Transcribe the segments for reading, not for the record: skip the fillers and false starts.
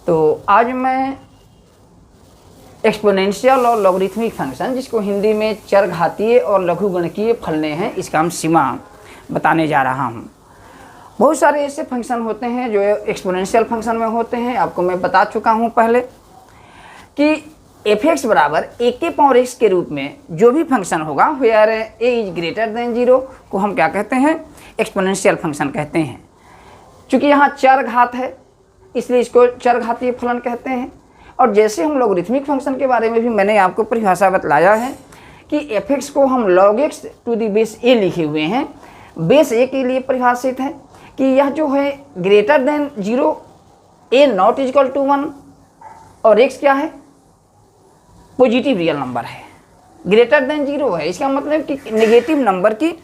तो आज मैं एक्सपोनेंशियल और लॉगरिथमिक फंक्शन, जिसको हिंदी में चरघातीय और लघुगणकीय फलने हैं, इसका हम सीमा बताने जा रहा हूँ। बहुत सारे ऐसे फंक्शन होते हैं जो एक्सपोनेंशियल फंक्शन में होते हैं। आपको मैं बता चुका हूँ पहले कि f(x) बराबर a के पावर x के रूप में जो भी फंक्शन होगा where a is greater than 0 को हम क्या कहते हैं, एक्सपोनेंशियल फंक्शन कहते हैं। चूँकि यहाँ चर घात है इसलिए इसको चरघातीय फलन कहते हैं। और जैसे हम लॉगरिथमिक फंक्शन के बारे में भी मैंने आपको परिभाषा बतलाया है कि f(x) को हम log x to the base a लिखे हुए हैं। बेस a के लिए परिभाषित है कि यह जो है greater than 0, a not equal to 1 और x क्या है, पॉजिटिव रियल नंबर है, ग्रेटर देन 0 है। इसका मतलब कि नेगेटिव नंबर की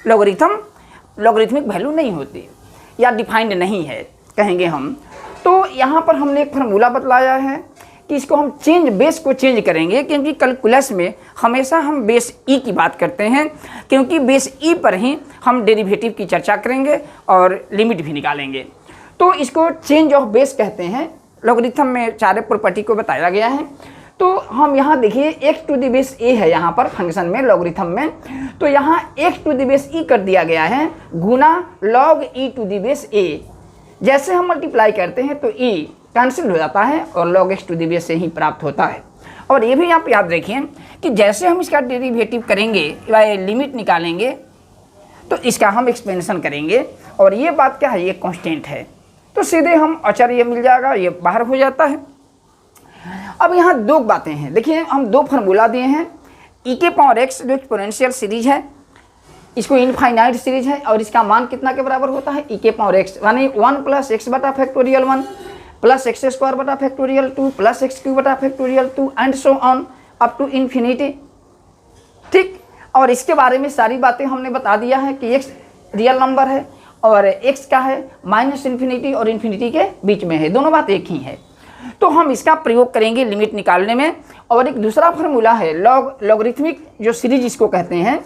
लॉगरिथमिक वैल्यू नहीं होती या डिफाइंड नहीं है कहेंगे हम। तो यहाँ पर हमने एक फार्मूला बतलाया है कि इसको हम बेस को चेंज करेंगे, क्योंकि कैलकुलस में हमेशा हम बेस ई की बात करते हैं, क्योंकि बेस ई पर ही हम डेरिवेटिव की चर्चा करेंगे और लिमिट भी निकालेंगे। तो इसको चेंज ऑफ बेस कहते हैं। लॉगरिथम में सारे प्रॉपर्टी को बताया गया है। तो हम यहाँ देखिए x to the base a है यहाँ पर फंक्शन में, लॉगरिथम में। तो यहाँ x to the base e कर दिया गया है गुना log e to the base a। जैसे हम मल्टीप्लाई करते हैं तो e कैंसिल हो जाता है और log x to the base से ही प्राप्त होता है। और ये भी आप याद रखिए कि जैसे हम इसका डेरिवेटिव करेंगे या लिमिट निकालेंगे तो इसका हम एक्सपेंशन करेंगे। और ये बात क्या है, ये कांस्टेंट है, तो सीधे हम अचर ये मिल जाएगा, ये बाहर हो जाता है। अब यहाँ दो बातें हैं, देखिए हम दो फार्मूला दिए हैं। e के पावर x जो एक्सपोनेंशियल सीरीज है, इसको इनफाइनाइट सीरीज है और इसका मान कितना के बराबर होता है, e के पावर x यानी 1 प्लस x बटा फैक्टोरियल 1 प्लस x स्क्वायर बटा फैक्टोरियल 2 प्लस x क्यूब बटा factorial 2 and so on up to infinity. ठीक, और इसके बारे में सारी बातें हमने बता दिया है कि x रियल नंबर है और x क्या है, माइनस इन्फिनिटी और इन्फिनिटी के बीच में है, दोनों बात एक ही है। तो हम इसका प्रयोग करेंगे लिमिट निकालने में। और एक दूसरा फार्मूला है लॉगरिथमिक जो सीरीज इसको कहते हैं,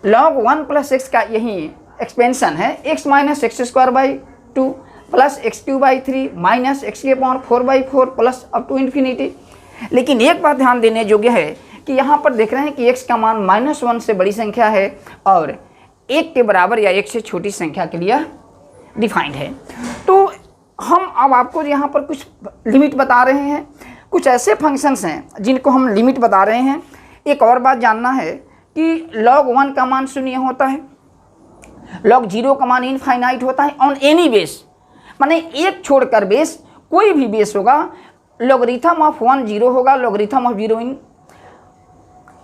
log 1 प्लस x का यही एक्सपेंशन है, x minus x square by 2 plus x cube by 3 minus x के power 4/4 plus up to infinity. लेकिन एक बात ध्यान देने योग्य है कि यहाँ पर देख रहे हैं कि x का मान -1 से बड़ी संख्या है और 1 के बराबर या 1 से छोटी संख्या के लिए डिफाइंड है। तो हम अब आपको यहाँ पर कुछ लिमिट बता रहे हैं, कुछ ऐसे फंक्शंस हैं जिनको हम लिमिट बता रहे हैं। एक और बात जानना है कि log 1 का मान 0 होता है, log 0 का मान इनफाइनाइट होता है ऑन एनी बेस, माने एक छोड़कर बेस, कोई भी बेस होगा, लॉगरिथम ऑफ 1 0 होगा, लॉगरिथम ऑफ 0 इन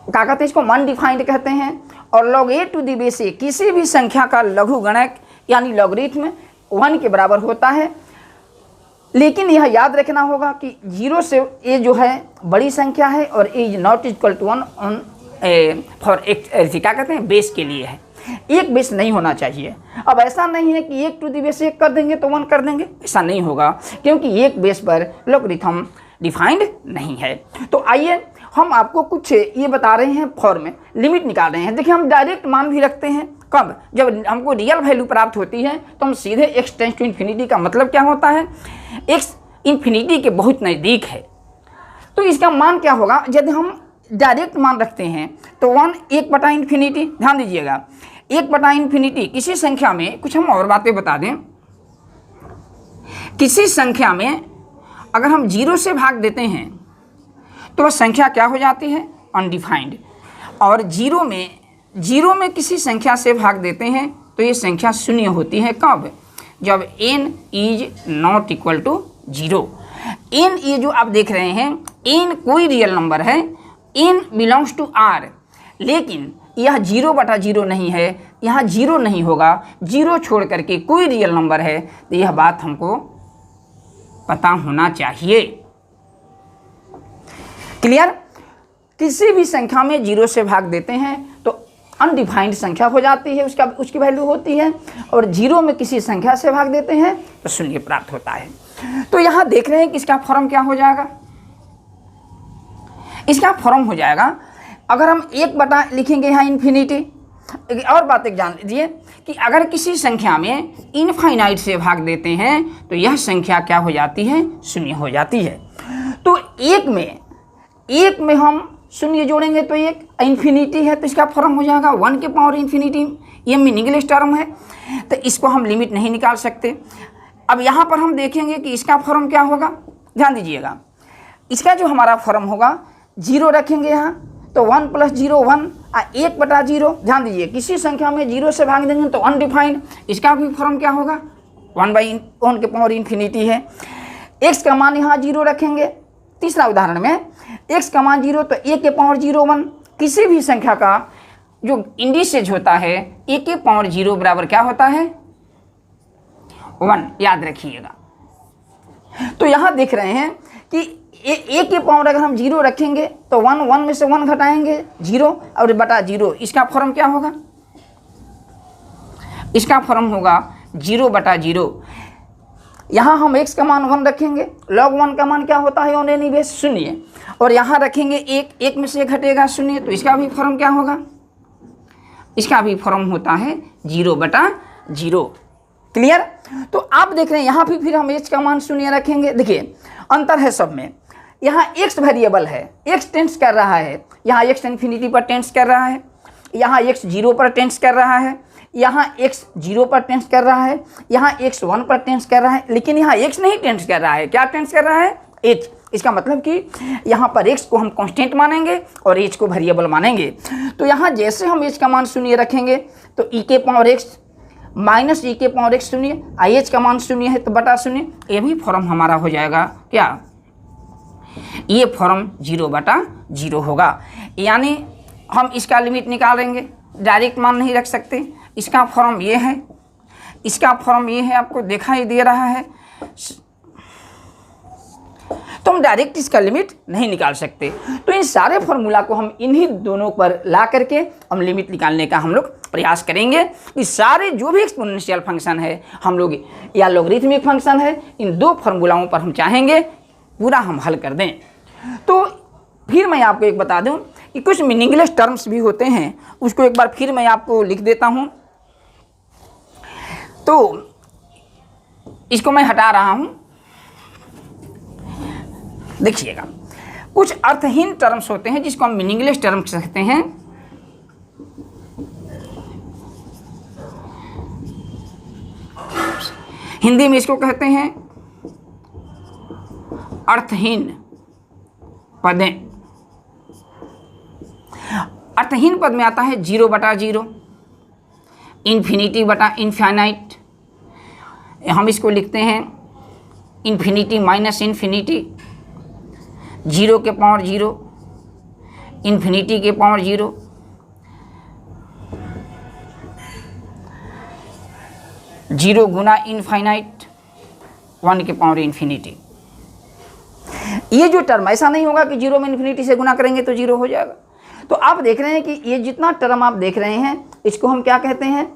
क्या कहते हैं, इसको अनडिफाइंड कहते हैं। और log a to the base a किसी भी संख्या का लघुगणक यानी लॉगरिथम 1 के बराबर होता है। लेकिन यह याद रखना होगा कि 0 से a जो है बड़ी संख्या है और a is not equal to 1 ऑन फॉर क्या कहते हैं, बेस के लिए है, एक बेस नहीं होना चाहिए। अब ऐसा नहीं है कि 1 टू द बेस 1 कर देंगे तो 1 कर देंगे, ऐसा नहीं होगा, क्योंकि एक बेस पर लॉगरिथम डिफाइंड नहीं है। तो आइए हम आपको कुछ ये बता रहे हैं, फॉर्म लिमिट निकाल रहे हैं। देखिए हम डायरेक्ट मान भी रखते हैं, कब, जब हमको रियल वैल्यू प्राप्त होती है तो हम सीधे x टेंस टू इन्फिनिटी का मतलब क्या होता है, x इन्फिनिटी के बहुत नज़दीक है। तो इसका मान क्या होगा, यदि हम डायरेक्ट मान रखते हैं तो 1 बटा इन्फिनिटी, ध्यान दीजिएगा 1 बटा इन्फिनिटी। किसी संख्या में कुछ हम और बातें बता दें, किसी संख्या में अगर हम 0 से भाग देते हैं तो वह संख्या क्या हो जाती है, अनडिफाइंड। और 0 में किसी संख्या से भाग देते हैं तो ये संख्या 0 होती है, कब, जब n is not equal to 0। n ये जो आप देख रहे हैं, n कोई रियल नंबर है, n बिलोंग्स टू r, लेकिन यह 0/0 नहीं है, यहाँ 0 नहीं होगा, 0 छोड़ करके कोई रियल नंबर है, तो यह बात हमको पता होना चाहिए। क्लियर, किसी भी संख्या में 0 से भाग देते हैं तो अनडिफाइंड संख्या हो जाती है, उसकी वैल्यू होती है, और 0 में किसी संख्या से भाग देते हैं तो 0 प्राप्त होता है। तो यहाँ देख रहे हैं कि इसका फॉर्म क्या हो जाएगा, इसका फॉर्म हो जाएगा, अगर हम 1 बटा लिखेंगे यहाँ इन्फिनिटी। और बात एक जान लीजिए कि अगर किसी संख्या में इनफाइनाइट से भाग देते हैं तो यह संख्या क्या हो जाती है, शून्य हो जाती है। तो एक में हम शून्य जोड़ेंगे तो एक इन्फिनिटी है, तो इसका फॉर्म हो जाएगा 1 के पावर इन्फिनिटी। ये मीनिंगलेस टर्म है, तो इसको हम लिमिट नहीं निकाल सकते। अब यहाँ पर हम देखेंगे कि इसका फॉर्म क्या होगा, ध्यान दीजिएगा। इसका जो हमारा फॉर्म होगा, 0 रखेंगे यहाँ, तो 1 + 0 1 और 1/0। ध्यान दीजिए, किसी संख्या में 0 से भाग देंगे तो अनडिफाइंड, इसका भी फॉर्म क्या होगा, 1 के पावर इन्फिनिटी है। x का मान यहाँ 0 रखेंगे। तीसरा उदाहरण में x का मान 0 तो 1 के पावर 0 1। किसी भी संख्या का जो इंडिसेज होता है 1 के पावर 0 बराबर क्या होता है, 1, याद रखिएगा। तो यहाँ देख रहे हैं कि 1 के पावर अगर हम 0 रखेंगे तो 1 में से 1 घटाएंगे 0 और बटा 0, इसका फॉर्म क्या होगा, इसका फॉर्म होगा 0/0। यहाँ हम x का मान 1 रखेंगे, log 1 का मान क्या होता है, ऑन एनी बेस 0, और यहाँ रखेंगे 1 में से घटेगा 0, तो इसका भी फॉर्म क्या होगा, इसका भी फॉर्म होता है 0/0। क्लियर। तो आप देख रहे हैं यहाँ भी फिर हम x का मान 0 रखेंगे। देखिए अंतर है सब में, यहाँ x वेरिएबल है, x टेंस कर रहा है, यहाँ x इन्फिनिटी पर टेंस कर रहा है, यहाँ x 0 पर टेंस कर रहा है, यहाँ x 0 पर टेंस कर रहा है, यहाँ x 1 पर टेंस कर रहा है, लेकिन यहाँ x नहीं टेंस कर रहा है। क्या टेंस कर रहा है, h। इसका मतलब कि यहाँ पर x को हम कांस्टेंट मानेंगे और h को वेरिएबल मानेंगे। तो यहाँ जैसे हम h का मान 0 रखेंगे तो e के पावर x माइनस e के पावर x 0, h का मान 0 है तो बटा 0, ये भी फॉर्म हमारा हो जाएगा क्या, ये फॉर्म 0/0 होगा। यानी हम इसका लिमिट निकालेंगे, डायरेक्ट मान नहीं रख सकते। इसका फॉर्म ये है, इसका फॉर्म ये है, आपको दिखाई दे रहा है, तो हम डायरेक्ट इसका लिमिट नहीं निकाल सकते। तो इन सारे फॉर्मूला को हम इन्हीं दोनों पर ला करके हम लिमिट निकालने का हम लोग प्रयास करेंगे। इस सारे जो भी एक्सपोनेंशियल फंक्शन है हम लोग या लॉगरिथमिक फंक्शन है, इन 2 फार्मूलाओं पर हम चाहेंगे पूरा हम हल कर दें। तो फिर मैं आपको एक बता दूं कि कुछ मीनिंगलेस टर्म्स भी होते हैं, उसको एक बार फिर मैं आपको लिख देता हूं। तो इसको मैं हटा रहा हूं, देखिएगा। कुछ अर्थहीन टर्म्स होते हैं जिसको हम मीनिंगलेस टर्म्स कहते हैं। हिंदी में इसको कहते हैं अर्थहीन पदें। अर्थहीन पद में आता है 0/0, इन्फिनिटी/इनफाइनाइट। हम इसको लिखते हैं इन्फिनिटी माइनस इन्फिनिटी, 0 के पावर 0, इन्फिनिटी के पावर 0, जीरो गुना इनफाइनाइट, 1 के पावर इन्फिनिटी। ये जो टर्म ऐसा नहीं होगा कि 0 में इन्फिनिटी से गुना करेंगे तो 0 हो जाएगा। तो आप देख रहे हैं कि ये जितना टर्म आप देख रहे हैं इसको हम क्या कहते हैं,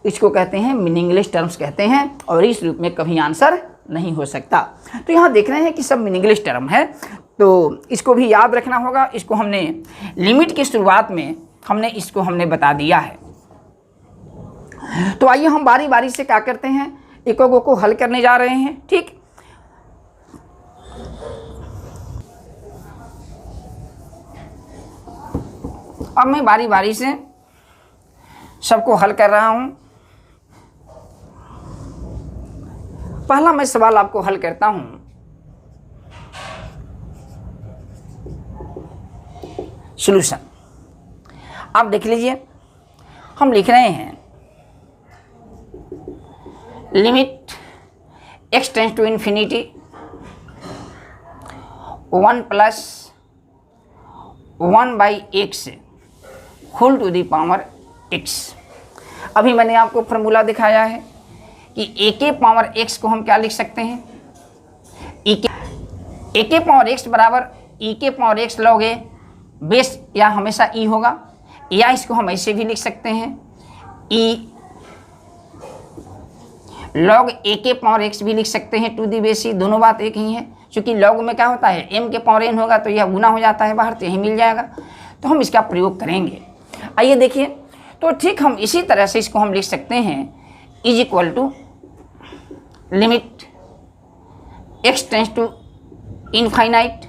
इसको कहते हैं मीनिंगलेस टर्म्स कहते हैं, और इस रूप में कभी आंसर नहीं हो सकता। तो यहाँ देख रहे हैं कि सब मीनिंगलेस टर्म है, तो इसको भी याद रखना होगा। इसको हमने लिमिट की शुरुआत में हमने बता दिया है। तो आइए हम बारी बारी से क्या करते हैं, एक को हल करने जा रहे हैं। ठीक, अब मैं बारी बारी से सबको हल कर रहा हूं। पहला मैं सवाल आपको हल करता हूं। सॉल्यूशन आप देख लीजिए, हम लिख रहे हैं limit x tends to infinity 1 + 1/x whole to the power x। अभी मैंने आपको फॉर्मूला दिखाया है कि a के पावर x को हम क्या लिख सकते हैं, a के पावर x बराबर e के power x log a base या हमेशा e होगा, या इसको हम ऐसे भी लिख सकते हैं e log a के पावर x भी लिख सकते हैं टू दी बेस e। दोनों बात एक ही है, क्योंकि log में क्या होता है m के पावर n होगा तो यह गुना हो जाता है बाहर, तो यही मिल जाएगा। तो हम इसका प्रयोग करेंगे। आइए देखिए, तो ठीक हम इसी तरह से इसको हम लिख सकते हैं is equal to limit x tends to infinite,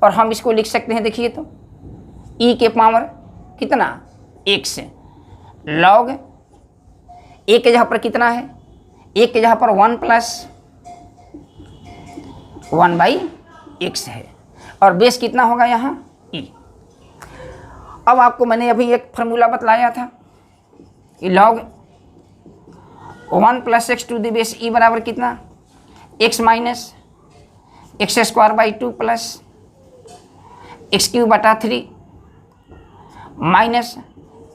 और हम इसको लिख सकते हैं, देखिए तो e के पावर कितना x लॉग a के जहाँ पर कितना है, a के जहाँ पर 1 प्लस 1/x है, और बेस कितना होगा यहाँ e। अब आपको मैंने अभी एक फार्मूला बतलाया था कि log 1 plus x to the base e बराबर कितना x minus x² 2 plus x³ 3 minus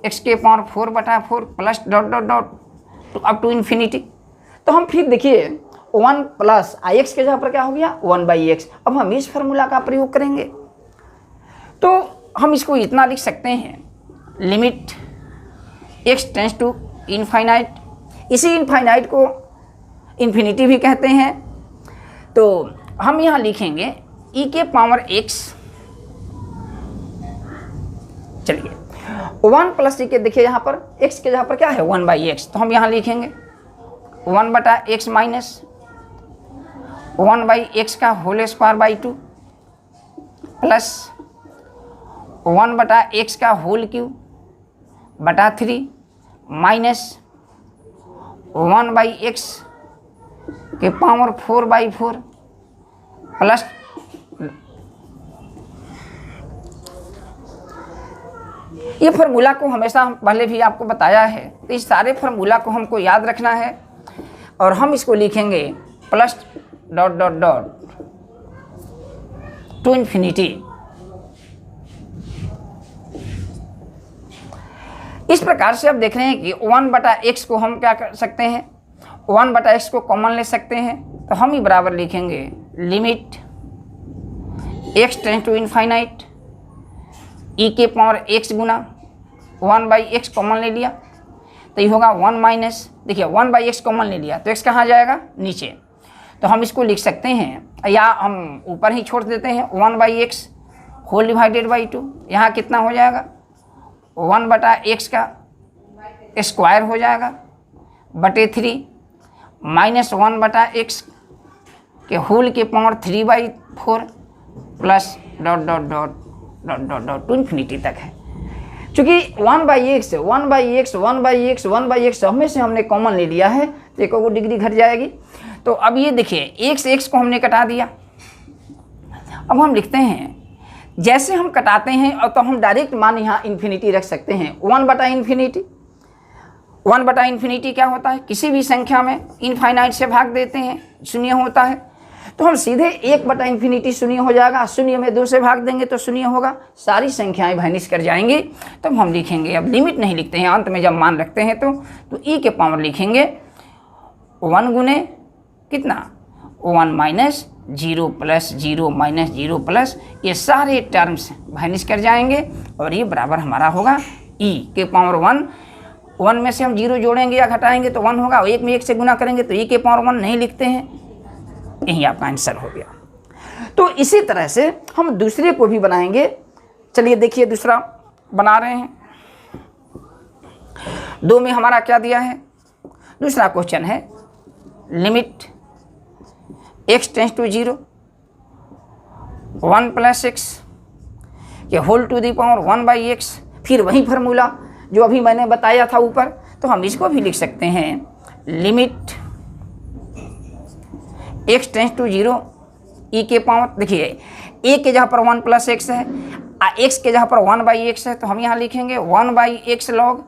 x⁴/4 plus dot dot dot up to infinity. तो हम फिर देखिए 1 प्लस x के जगह पर क्या हो गया 1/x। अब हम इस फार्मूला का प्रयोग करेंगे, तो हम इसको इतना लिख सकते हैं limit x tends to infinite, इसी इनफाइनाइट को इन्फिनिटी भी कहते हैं। तो हम यहाँ लिखेंगे e के पावर x, चलिए 1 प्लस e के, देखिए यहाँ पर x के जहाँ पर क्या है 1/x, तो हम यहाँ लिखेंगे 1/x माइनस 1/x का होल स्क्वायर 2 प्लस 1/x का होल क्यूब 3 माइनस 1/x के पावर 4/4 प्लस ये फार्मूला को हमेशा हम पहले भी आपको बताया है, तो इस सारे फार्मूला को हमको याद रखना है, और हम इसको लिखेंगे plus dot dot dot to infinity. इस प्रकार से आप देख रहे हैं कि 1/x को हम क्या कर सकते हैं, 1/x को कॉमन ले सकते हैं, तो हम ही बराबर लिखेंगे limit x tends to infinite e के पावर x गुना 1/x कॉमन ले लिया, तो ये होगा 1 माइनस, देखिए 1/x कॉमन ले लिया तो x कहाँ जाएगा नीचे, तो हम इसको लिख सकते हैं, या हम ऊपर ही छोड़ देते हैं 1/x होल डिवाइडेड बाई 2, यहाँ कितना हो जाएगा 1/x का स्क्वायर हो जाएगा /3 माइनस 1/x के होल के power 3/4 plus dot dot dot dot dot dot to infinity तक है। चूँकि 1/x हमें से हमने कॉमन ले लिया है, तो एक और डिग्री घट जाएगी। तो अब ये देखिए x को हमने कटा दिया, अब हम लिखते हैं जैसे हम कटाते हैं, और तो हम डायरेक्ट मान यहाँ इन्फिनिटी रख सकते हैं 1/इन्फिनिटी। 1/इन्फिनिटी क्या होता है, किसी भी संख्या में इनफाइनाइट से भाग देते हैं, शून्य होता है, तो हम सीधे 1/इन्फिनिटी शून्य हो जाएगा, शून्य में 2 से भाग देंगे तो शून्य होगा, सारी संख्याएं वैनिश कर जाएंगी। तब हम लिखेंगे, अब लिमिट नहीं लिखते हैं, अंत में जब मान रखते हैं तो e के पावर लिखेंगे 1 गुने कितना 1 माइनस 0 प्लस 0 माइनस 0 प्लस, ये सारे टर्म्स वैनिश कर जाएंगे, और ये बराबर हमारा होगा e के पावर 1 में से हम 0 जोड़ेंगे या घटाएंगे तो 1 होगा, 1 में 1 से गुना करेंगे तो e के पावर 1 नहीं लिखते हैं, यही आपका आंसर हो गया। तो इसी तरह से हम दूसरे को भी बनाएंगे। चलिए देखिए दूसरा बना रहे हैं, 2 में हमारा क्या दिया है, दूसरा क्वेश्चन है limit x tends to 0 1 plus x के whole to the power 1/x, फिर वही फार्मूला जो अभी मैंने बताया था ऊपर, तो हम इसको भी लिख सकते हैं limit x tends to 0 e के पावर, देखिए a के जहाँ पर 1 प्लस x है, x के जहाँ पर 1/x है, तो हम यहाँ लिखेंगे 1/x log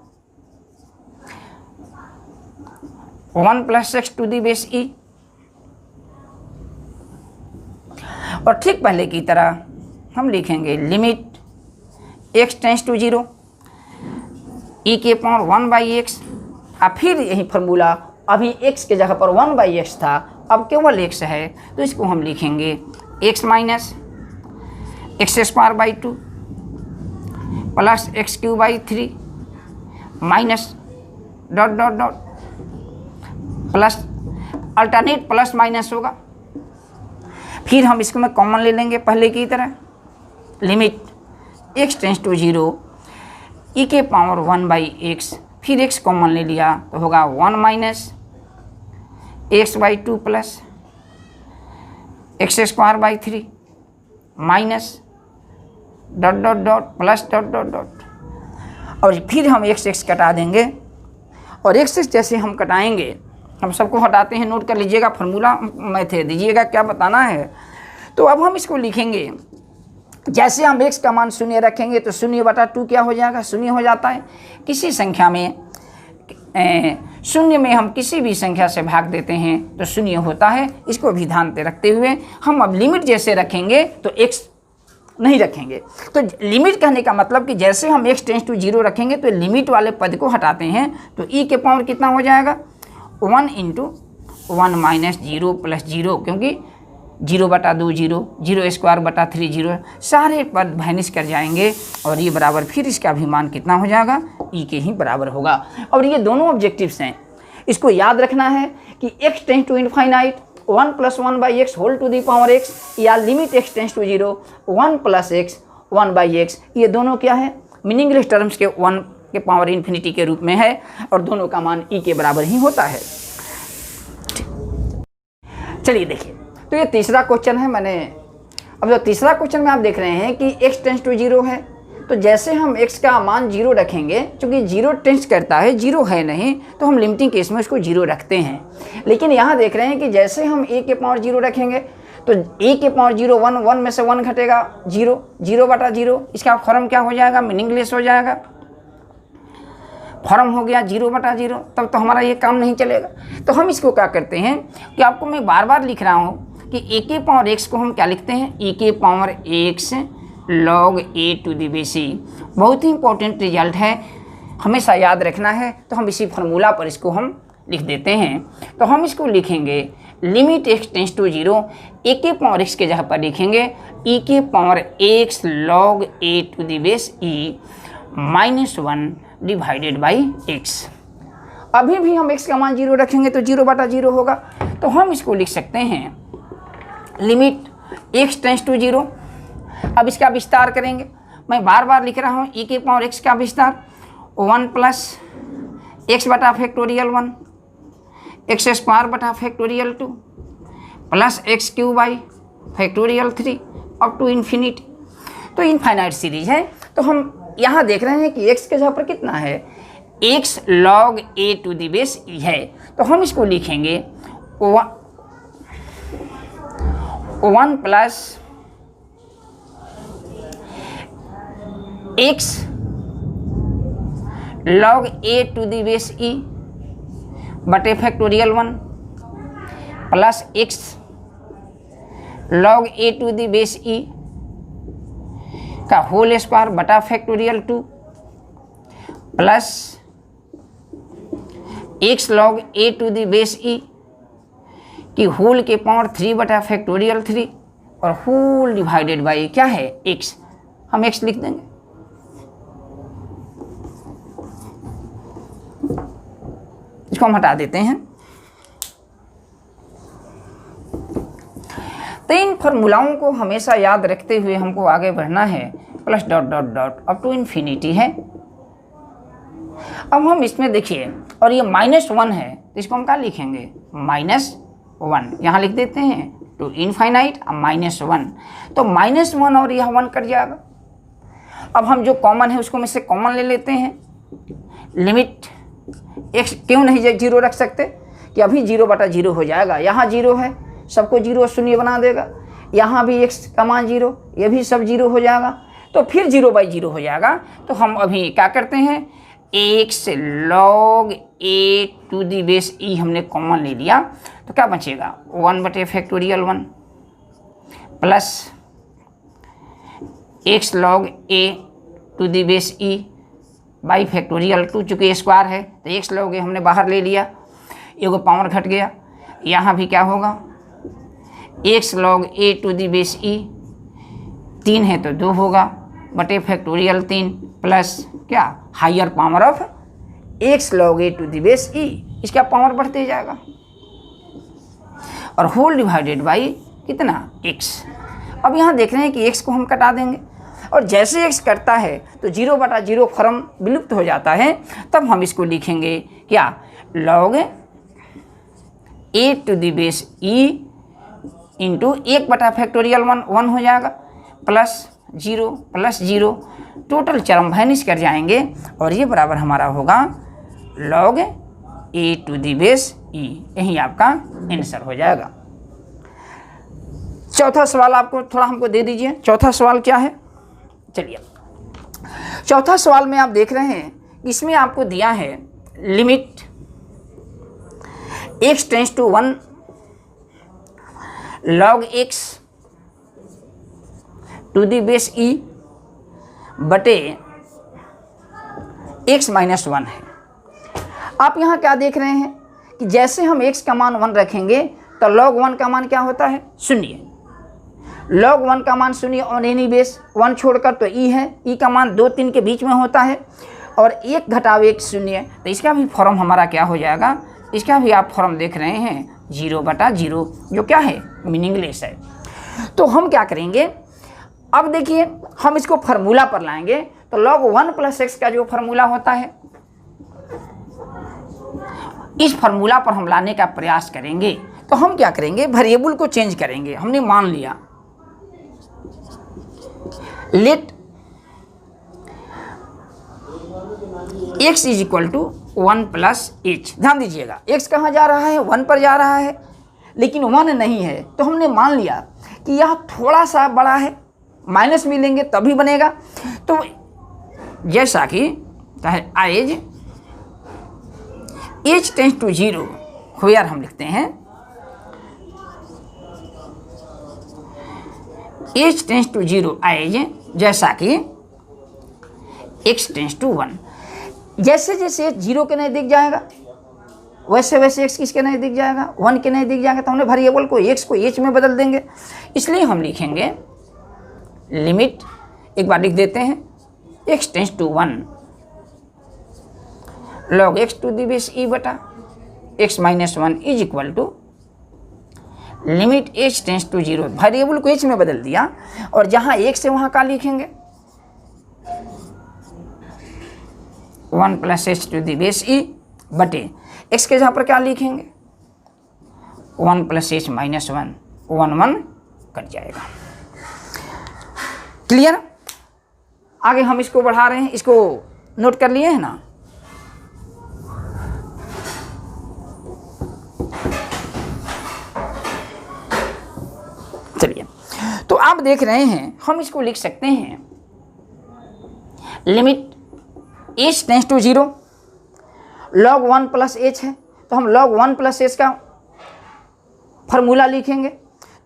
1 plus x to the base e, और ठीक पहले की तरह हम लिखेंगे limit x tends to 0 e के पावर 1/x, और फिर यही फार्मूला, अभी x के जगह पर 1/x था, अब केवल x है, तो इसको हम लिखेंगे x minus x² 2 plus x³ 3 minus dot dot dot plus, alternate plus minus होगा, फिर हम इसको में कॉमन ले लेंगे पहले की तरह, limit x tends to 0 e के पावर 1 बाई एक्स, फिर एक्स कॉमन ले लिया तो होगा 1 minus x by 2 plus x square by 3 minus dot dot dot plus dot dot dot, और फिर हम एक्स एक्स कटा देंगे, और एक्स एक्स जैसे हम कटाएंगे, हम सबको हटाते हैं, नोट कर लीजिएगा, फार्मूला मैथड दीजिएगा क्या बताना है। तो अब हम इसको लिखेंगे, जैसे हम x का मान 0 रखेंगे तो 0/2 क्या हो जाएगा, 0 हो जाता है। किसी संख्या में 0 में हम किसी भी संख्या से भाग देते हैं तो 0 होता है। इसको भी ध्यान में रखते हुए हम अब लिमिट जैसे रखेंगे तो x नहीं रखेंगे। तो लिमिट कहने का मतलब कि जैसे हम x टेंस टू 0 रखेंगे तो लिमिट वाले पद को हटाते हैं, तो e के पावर कितना हो जाएगा, 1 × 1 माइनस 0 प्लस 0, क्योंकि 0/2 0, 0 स्क्वायर बटा 3 0, सारे पद भैनिश कर जाएंगे और ये बराबर फिर इसका भी मान कितना हो जाएगा, ई के ही बराबर होगा। और ये दोनों ऑब्जेक्टिव्स हैं, इसको याद रखना है कि x tends to infinite 1 + 1 by x whole to the power x, या limit x tends to 0 1 + x 1 by x, ये दोनों क्या है, मीनिंगलेस टर्म्स के 1 के पावर इन्फिनिटी के रूप में है, और दोनों का मान ई के बराबर ही होता है। चलिए देखिए, तो ये तीसरा क्वेश्चन है। अब जो तीसरा क्वेश्चन में आप देख रहे हैं कि x टेंस टू 0 है, तो जैसे हम x का मान 0 रखेंगे, क्योंकि 0 टेंस करता है, 0 है नहीं, तो हम लिमिटिंग केस में उसको 0 रखते हैं। लेकिन यहाँ देख रहे हैं कि जैसे हम a के पावर 0 रखेंगे तो a के पावर 0 1, 1 में से 1 घटेगा 0, 0/0, इसका फॉर्म क्या हो जाएगा, मीनिंगलेस हो जाएगा, फॉर्म हो गया 0/0, तब तो हमारा ये काम नहीं चलेगा। तो हम इसको क्या करते हैं कि आपको मैं बार बार लिख रहा हूँ कि ए के पावर एक्स को हम क्या लिखते हैं, ए के power x log a to the base e. बहुत ही इंपॉर्टेंट रिजल्ट है, हमेशा याद रखना है। तो हम इसी फार्मूला पर इसको हम लिख देते हैं। तो हम इसको लिखेंगे limit x tends to 0, a के पावर एक्स के जगह पर लिखेंगे e के power x log a to the base e -1 divided by x। अभी भी हम x का मान 0 रखेंगे तो 0/0 होगा। तो हम इसको लिख सकते हैं लिमिट x टेंस टू 0। अब इसका विस्तार करेंगे, मैं बार बार लिख रहा हूँ e के पावर x का विस्तार 1 + x/(1), x² (2) plus x³ up to infinity. तो इनफाइनाइट सीरीज है। तो हम यहाँ देख रहे हैं कि x के जगह पर कितना है, x log a to the base e है। तो हम इसको लिखेंगे 1 + x log a to the base e बटे (1) plus x log a to the base e का होल स्क्वायर बटा (2) plus x log a to the base e की whole के पावर 3 बटा (3) और होल डिवाइडेड बाई क्या है, x। हम x लिख देंगे। इसको हम हटा देते हैं। तो इन फॉर्मूलाओं को हमेशा याद रखते हुए हमको आगे बढ़ना है। Plus dot dot dot up to infinity है। अब हम इसमें देखिए, और ये -1 है तो इसको हम क्या लिखेंगे, -1 यहाँ लिख देते हैं टू इनफाइनाइट -1। तो -1 और यह 1 कट जाएगा। अब हम जो कॉमन है उसको में से कॉमन ले लेते हैं। लिमिट x क्यों नहीं 0 रख सकते कि अभी 0/0 हो जाएगा। यहाँ 0 है, सबको 0 0 बना देगा। यहाँ भी x का मान 0, ये भी सब 0 हो जाएगा, तो फिर 0/0 हो जाएगा। तो हम अभी क्या करते हैं, x log a to the base e हमने कॉमन ले लिया, तो क्या बचेगा 1/(1) plus x log a to the base e by (2), चूँकि स्क्वायर है तो x log a हमने बाहर ले लिया, एगो पावर घट गया। यहाँ भी क्या होगा, x log a to the base e 3 है तो 2 होगा बटे (3) प्लस क्या, higher power of x log a to the base e, इसका पावर बढ़ते जाएगा, और होल डिवाइडेड बाई कितना, x। अब यहाँ देख रहे हैं कि x को हम कटा देंगे। और जैसे x करता है तो 0/0 फॉर्म विलुप्त हो जाता है। तब हम इसको लिखेंगे क्या, log a⁻e इंटू 1/1 हो जाएगा प्लस 0 टोटल चरम वैनिश कर जाएंगे और ये बराबर हमारा होगा log a⁻e। यही आपका आंसर हो जाएगा। चौथा सवाल आपको थोड़ा हमको दे दीजिए। चौथा सवाल क्या है, चलिए चौथा सवाल में आप देख रहे हैं, इसमें आपको दिया है limit x tends to 1 log x to the base e बटे x माइनस 1 है। आप यहाँ क्या देख रहे हैं कि जैसे हम x का मान 1 रखेंगे तो log 1 का मान क्या होता है, शून्य। log 1 का मान शून्य ऑन एनी बेस, 1 छोड़कर तो e है, e का मान 2 3 के बीच में होता है और 1 घटाव 1 शून्य, तो इसका भी फॉर्म हमारा क्या हो जाएगा, इसका भी आप फॉर्म देख रहे हैं 0/0, जो क्या है, मीनिंगलेस है। तो हम क्या करेंगे, अब देखिए हम इसको फार्मूला पर लाएंगे तो log 1 + x का जो फार्मूला होता है, इस फार्मूला पर हम लाने का प्रयास करेंगे। तो हम क्या करेंगे, वेरिएबल को चेंज करेंगे। हमने मान लिया लेट x = 1 + h। ध्यान दीजिएगा x कहाँ जा रहा है, 1 पर जा रहा है, लेकिन 1 नहीं है। तो हमने मान लिया कि यह थोड़ा सा बड़ा है, माइनस में लेंगे तभी बनेगा। तो जैसा कि as h tends to 0 where हम लिखते हैं h टेंस टू 0 एज, जैसा कि x टेंस टू 1। जैसे जैसे 0 के नज़दीक जाएगा वैसे वैसे x किसके नज़दीक जाएगा, 1 के नज़दीक जाएगा। तो हमने वेरिएबल को x को h में बदल देंगे। इसलिए हम लिखेंगे लिमिट, एक बार लिख देते हैं, x tends to 1 log x to the base e बटा x minus 1 is equal to limit h tends to 0। Variable को h में बदल दिया और जहाँ x है वहाँ का लिखेंगे 1 + h to the base e बटे x के जहाँ पर क्या लिखेंगे 1 + h माइनस 1, 1 कट जाएगा। क्लियर। आगे हम इसको बढ़ा रहे हैं, इसको नोट कर लिए हैं ना। चलिए, तो आप देख रहे हैं हम इसको लिख सकते हैं limit h tends to 0 log 1 + h है, तो हम log 1 + h का फार्मूला लिखेंगे।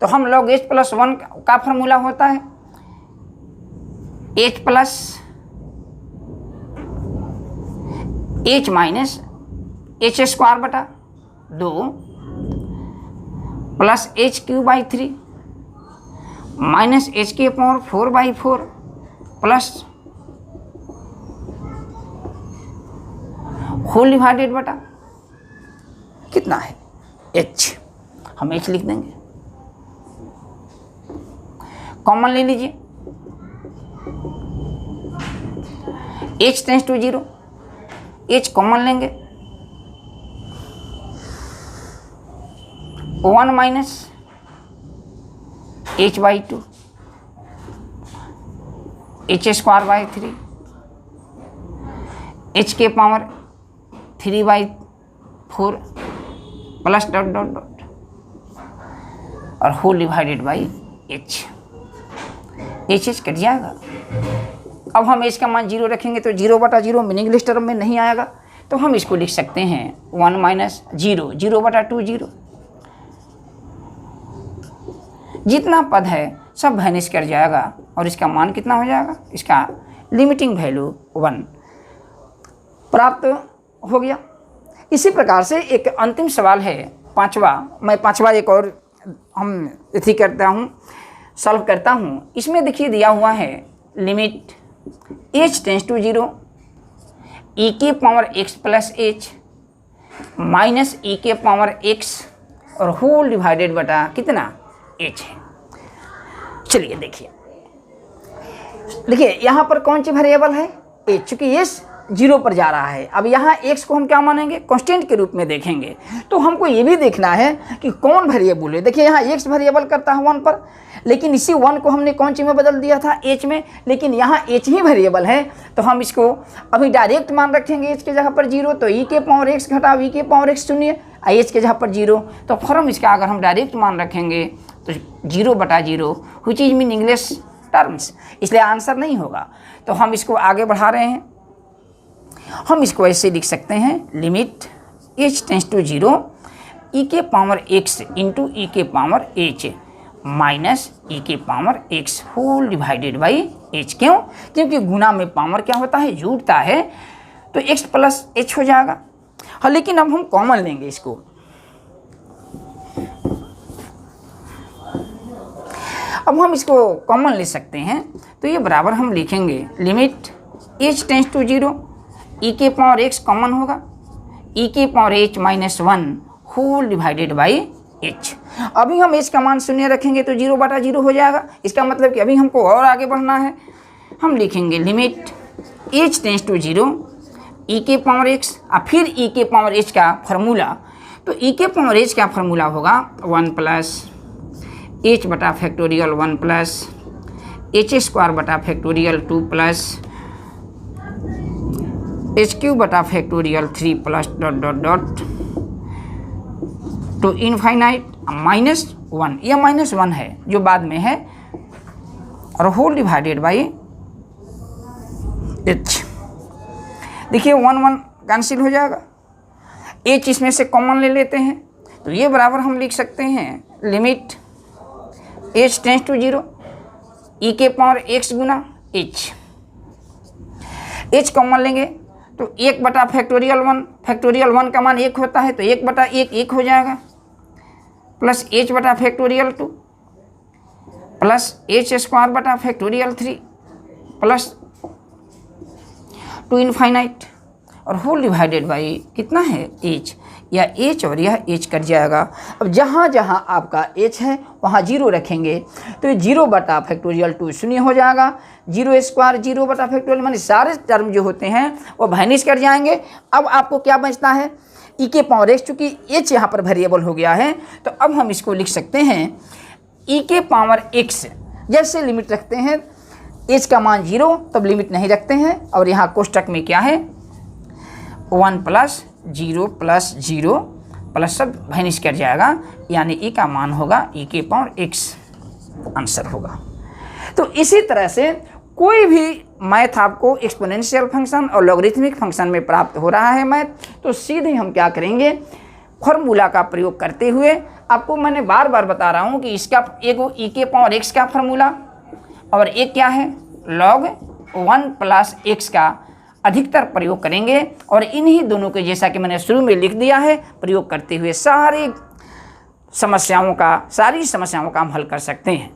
तो हम log h + 1 का फार्मूला होता है h + h माइनस h² बटा 2 plus h³ / 3 minus h⁴/4 plus whole divided बटा कितना है h, हम h लिख देंगे, कॉमन ले लीजिए। h tends to 0, h common लेंगे, 1 minus h/2 h² / 3 h⁴ plus ... और whole divided by h। h cut जाएगा। अब हम h का मान 0 रखेंगे तो 0/0 मीनिंगलेस टर्म में नहीं आएगा, तो हम इसको लिख सकते हैं 1 - 0, 0/2 0। जितना पद है सब वैनिश कर जाएगा और इसका मान कितना हो जाएगा, इसका लिमिटिंग वैल्यू 1 प्राप्त हो गया। इसी प्रकार से एक अंतिम सवाल है पांचवा, मैं पांचवा एक और हम इसी करता हूँ, सॉल्व करता हूँ। इसमें देखिए दिया हुआ है limit h tends to 0 e⁻x + h minus e⁻x और होल डिवाइडेड बटा कितना h है। चलिए देखिए, देखिए यहाँ पर कौन सी वेरिएबल है, एच, चूंकि एस 0 पर जा रहा है। अब यहाँ x को हम क्या मानेंगे, कांस्टेंट के रूप में देखेंगे। तो हमको ये भी देखना है कि कौन वेरिएबल है। देखिए यहाँ x वेरिएबल करता है 1 पर, लेकिन इसी 1 को हमने कौन सी में बदल दिया था, h में, लेकिन यहाँ h ही वेरिएबल है। तो हम इसको अभी डायरेक्ट मान रखेंगे h के जगह पर 0, तो e के पावर x घटा v के पावर x शून्य, h के जगह पर 0। तो फॉर्म इसका अगर हम डायरेक्ट मान रखेंगे तो 0/0 व्हिच इज मीनिंगलेस टर्म्स, इसलिए आंसर नहीं होगा। तो हम इसको आगे बढ़ा रहे हैं। हम इसको ऐसे लिख सकते हैं, limit h tends to 0 e के पावर x इंटू ई के पावर h माइनस ई के power x whole divided by h। क्यों? क्योंकि गुना में पावर क्या होता है, जुड़ता है, तो x प्लस h हो जाएगा। हाँ, लेकिन अब हम कॉमन लेंगे इसको। अब हम इसको कॉमन ले सकते हैं, तो ये बराबर हम लिखेंगे limit h tends to 0 e के पावर x कॉमन होगा, ई के power h minus 1 whole divided by h। अभी हम h का मान शून्य रखेंगे तो 0/0 हो जाएगा। इसका मतलब कि अभी हमको और आगे बढ़ना है। हम लिखेंगे limit h tends to 0 e के पावर x और फिर ई के पावर h का फार्मूला। तो ई के पावर h का फार्मूला होगा 1 प्लस h बटा फैक्टोरियल 1 प्लस h स्क्वायर बटा फैक्टोरियल 2 प्लस एच क्यू बटा factorial 3 plus dot dot dot to infinite -1। यह -1 है जो बाद में है, और होल डिवाइडेड बाई h। देखिए 1 कैंसिल हो जाएगा, h इसमें से कॉमन ले लेते हैं, तो ये बराबर हम लिख सकते हैं limit h tends to 0 e के पावर x गुना h। h कॉमन लेंगे तो 1 फैक्टोरियल 1, फैक्टोरियल 1 का मान 1 होता है, तो 1/1 1 हो जाएगा, प्लस h बटा फैक्टोरियल 2 प्लस h स्क्वायर बटा फैक्टोरियल 3 प्लस टू इनफाइनाइट और होल डिवाइडेड बाई कितना है h। यह h और यह h कट जाएगा। अब जहाँ जहाँ आपका h है वहाँ 0 रखेंगे, तो ये 0/फैक्टोरियल 2 शून्य हो जाएगा, 0 स्क्वायर 0/फैक्टोरियल, माने सारे टर्म जो होते हैं वो वाइनिश कर जाएंगे। अब आपको क्या बचता है, ई के पावर x, चूँकि h यहाँ पर वेरिएबल हो गया है, तो अब हम इसको लिख सकते हैं ई के पावर x। जैसे लिमिट रखते हैं h का मान 0, तब लिमिट नहीं रखते हैं, और यहाँ कोष्टक में क्या है 1 प्लस 0 प्लस 0 प्लस सब वाइनिश कर जाएगा, यानी ई का मान होगा ई के पावर x, आंसर होगा। तो इसी तरह से कोई भी मैथ आपको एक्सपोनेंशियल फंक्शन और लॉगरिथमिक फंक्शन में प्राप्त हो रहा है मैथ, तो सीधे हम क्या करेंगे, फॉर्मूला का प्रयोग करते हुए, आपको मैंने बार बार बता रहा हूँ कि इसका एक ई के पावर x का फार्मूला और एक क्या है log 1 प्लस x का अधिकतर प्रयोग करेंगे, और इन्हीं दोनों के जैसा कि मैंने शुरू में लिख दिया है प्रयोग करते हुए सारी समस्याओं का हम हल कर सकते हैं।